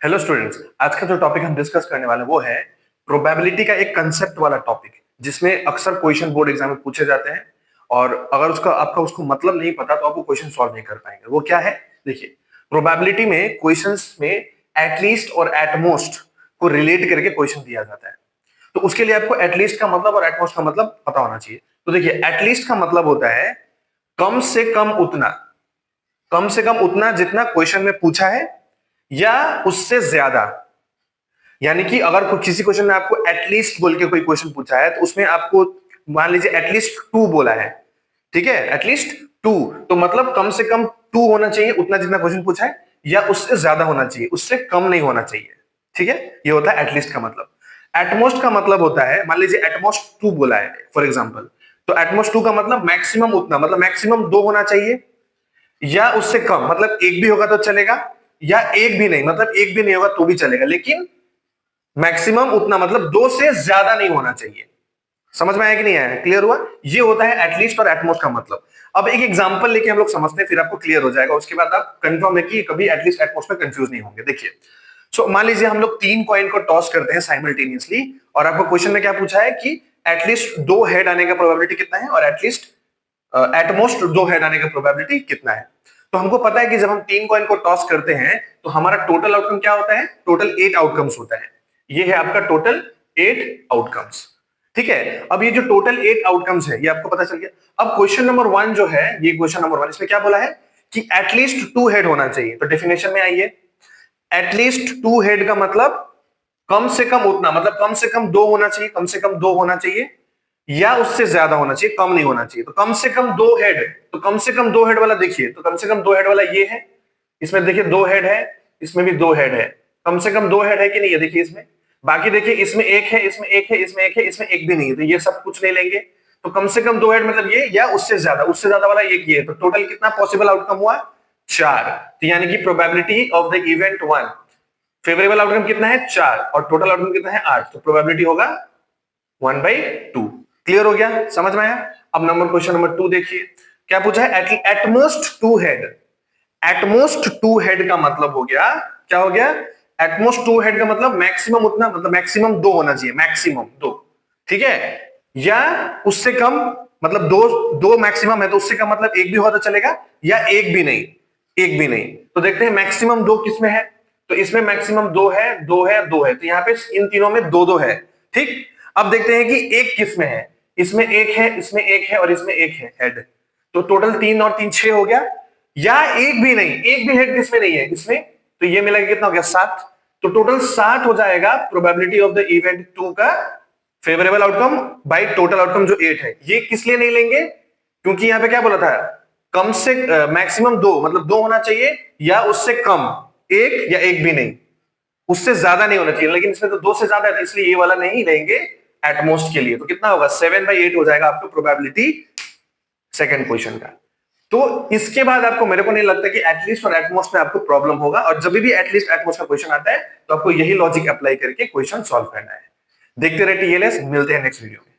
Hello students, आज का जो टॉपिक हम डिस्कस करने वाले हैं वो है प्रोबेबिलिटी का एक कंसेप्ट वाला टॉपिक, जिसमें अक्सर क्वेश्चन बोर्ड एग्जाम में पूछे जाते हैं। और अगर उसका आपका उसको मतलब नहीं पता तो आप वो क्वेश्चन सॉल्व नहीं कर पाएंगे। वो क्या है? देखिए, प्रोबेबिलिटी में क्वेश्चंस में एटलीस्ट और एटमोस्ट को रिलेट करके क्वेश्चन दिया जाता है। तो उसके लिए आपको एटलीस्ट का मतलब और एटमोस्ट का मतलब पता होना चाहिए। तो देखिए, एटलीस्ट का मतलब होता है कम से कम उतना, कम से कम उतना जितना क्वेश्चन में पूछा है या उससे ज्यादा। यानी कि अगर किसी क्वेश्चन में आपको एटलीस्ट बोल के कोई क्वेश्चन पूछा है तो उसमें आपको मान लीजिए एटलीस्ट 2 बोला है, ठीक है, एटलीस्ट 2, तो मतलब कम से कम 2 होना चाहिए उतना जितना क्वेश्चन पूछा है, या उससे ज्यादा होना चाहिए, उससे कम नहीं होना चाहिए। ठीक है, ये होता है एटलीस्ट का मतलब। एटमोस्ट का मतलब होता है, मान लीजिए एटमोस्ट 2 बोला है फॉर एग्जाम्पल, तो एटमोस्ट 2 का मतलब मैक्सिमम उतना, मतलब मैक्सिमम 2 होना चाहिए या उससे कम, मतलब एक भी होगा तो चलेगा या एक भी नहीं, मतलब एक भी नहीं होगा तो भी चलेगा, लेकिन मैक्सिमम उतना मतलब 2 से ज्यादा नहीं होना चाहिए। समझ में आया कि नहीं आया? क्लियर हुआ? ये होता है एटलीस्ट और एटमोस्ट का मतलब। अब एक एग्जांपल लेके हम लोग समझते हैं, फिर आपको क्लियर हो जाएगा। उसके बाद आप कंफर्म है कि कभी एटलीस्ट एटमोस्ट में कंफ्यूज नहीं होंगे। देखिए, सो मान लीजिए हम लोग 3 कॉइन को टॉस करते हैं साइमल्टेनियसली, और आपको क्वेश्चन में क्या पूछा है कि एटलीस्ट 2 हेड आने का प्रोबेबिलिटी कितना है और एटलीस्ट एटमोस्ट 2 हेड आने का प्रोबेबिलिटी कितना है। तो हमको पता है कि जब हम 3 कॉइन को टॉस करते हैं तो हमारा टोटल आउटकम क्या होता है? टोटल 8 आउटकम्स होता है। ये है आपका टोटल 8 आउटकम्स। ठीक है, अब ये जो टोटल 8 आउटकम्स है ये आपको पता चल गया। अब क्वेश्चन नंबर 1 जो है, ये क्वेश्चन नंबर 1, इसमें क्या बोला है कि एटलीस्ट 2 हेड होना चाहिए। तो डेफिनेशन में आइए, एटलीस्ट 2 हेड का मतलब कम से कम उतना, मतलब कम से कम 2 होना चाहिए, कम से कम 2 होना चाहिए या उससे ज्यादा होना चाहिए, कम नहीं होना चाहिए। तो कम से कम 2 हेड, तो कम से कम 2 हेड वाला देखिए, तो कम से कम 2 हेड वाला ये है, इसमें देखिए 2 हेड है, इसमें भी 2 हेड है। कम से कम 2 हेड है कि नहीं है? देखिए इसमें, बाकी देखिए इसमें एक है, इसमें एक है, इसमें एक है, इसमें एक भी नहीं है, तो ये सब कुछ नहीं लेंगे। तो कम से कम 2 हेड मतलब ये या उससे ज्यादा, उससे ज्यादा वाला एक ये है। तो टोटल कितना पॉसिबल आउटकम हुआ? 4। तो यानी कि probability of the event 1, favourable outcome कितना है? 4, और टोटल आउटकम कितना है? 8। तो प्रोबेबिलिटी होगा 1/2। क्लियर हो गया? समझ में आया? अब नंबर क्वेश्चन नंबर 2 देखिए, क्या पूछा है? At most 2 head. एटमोस्ट 2 हेड का मतलब हो गया, क्या हो गया? एटमोस्ट 2 हेड का मतलब मैक्सिमम उतना, मतलब मैक्सिमम 2 होना चाहिए, मैक्सिमम 2। ठीक है, या उससे कम, मतलब 2, 2 मैक्सिमम है तो उससे कम मतलब एक भी हो तो चलेगा या एक भी नहीं, एक भी नहीं। तो देखते हैं मैक्सिमम 2 किसमें है। तो इसमें मैक्सिमम 2 है, 2 है, 2 है, तो यहां पे इन तीनों में 2-2 है। ठीक, अब देखते हैं कि एक किसमें है। इसमें एक है, इसमें एक है और इसमें एक है हेड। तो टोटल 3 और 3 6 हो गया, या एक भी नहीं, एक भी हेड किसमें नहीं है इसमें, तो ये मिला कितना हो गया? 7। तो टोटल 7 हो जाएगा प्रोबेबिलिटी ऑफ द इवेंट 2 का favourable outcome by total outcome जो 8 है। ये किस लिए नहीं लेंगे? क्योंकि यहां पे क्या बोला था, कम से मैक्सिमम 2, मतलब 2 होना चाहिए या उससे कम, एक या एक भी नहीं, उससे ज्यादा नहीं होना चाहिए। लेकिन इसमें तो 2 से ज्यादा है, तो इसलिए ये वाला नहीं लेंगे एटमोस्ट के लिए। तो कितना होगा? 7/8 हो जाएगा आपको प्रोबेबिलिटी सेकंड क्वेश्चन का। तो इसके बाद आपको, मेरे को नहीं लगता कि एटलीस्ट और एटमोस्ट में आपको प्रॉब्लम होगा, और जब भी एटलीस्ट एटमोस्ट का क्वेश्चन आता है तो आपको यही लॉजिक अप्लाई करके क्वेश्चन सॉल्व करना है। देखते रहे टीएलएस, मिलते हैं नेक्स्ट वीडियो में।